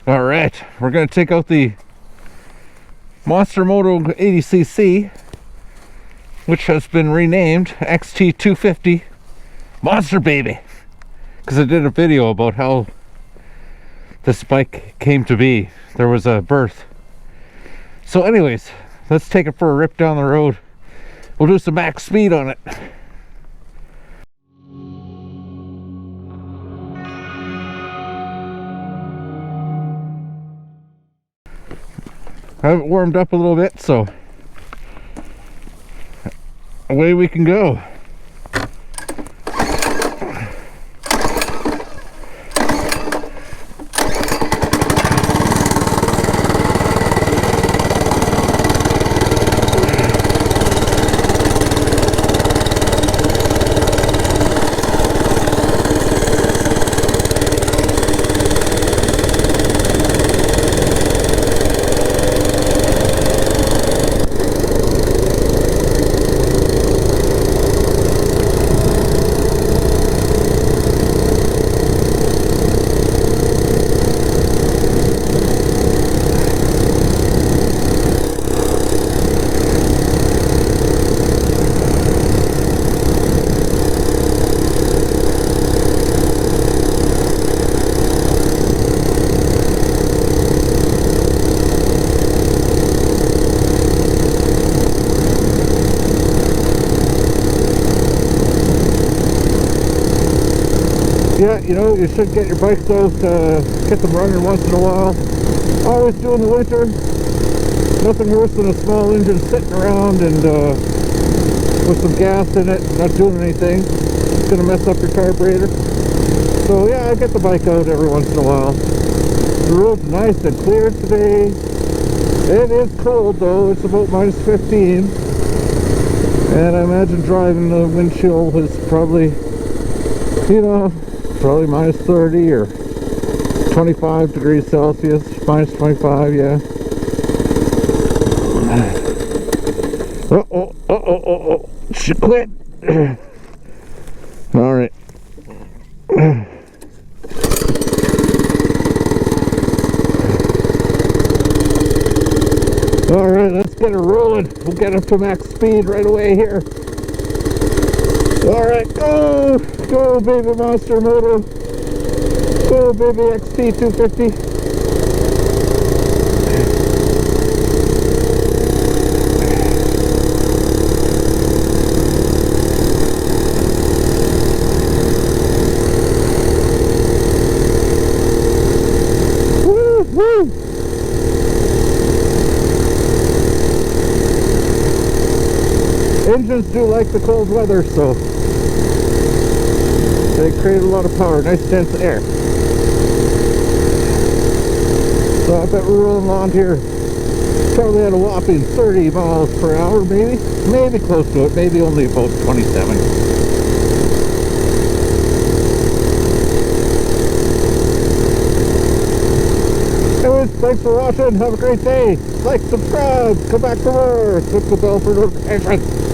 All right, we're going to take out the Monster Moto 80cc, which has been renamed XT250 Monster Baby, because I did a video about how this bike came to be. There was a birth. So anyways, let's take it for a rip down the road. We'll do some max speed on it. I have it warmed up a little bit, so away we can go. Yeah, you know, you should get your bikes out, get them running once in a while. Always do in the winter. Nothing worse than a small engine sitting around and with some gas in it, not doing anything. It's going to mess up your carburetor. So yeah, I get the bike out every once in a while. The road's nice and clear today. It is cold though, it's about minus 15. And I imagine driving the windshield is probably, you know, probably minus 30 or 25 degrees Celsius, minus 25, yeah. Uh-oh, she quit. All right. All right, let's get her rolling. We'll get up to max speed right away here. All right, go! Go, baby Monster Moto. Go, baby XT250. Woo! Engines do like the cold weather, so they create a lot of power, nice dense air. So I bet we're rolling along here probably at a whopping 30 miles per hour, maybe close to it, maybe only about 27. Anyways, thanks for watching, have a great day. Like, subscribe, come back for more, click the bell for notifications.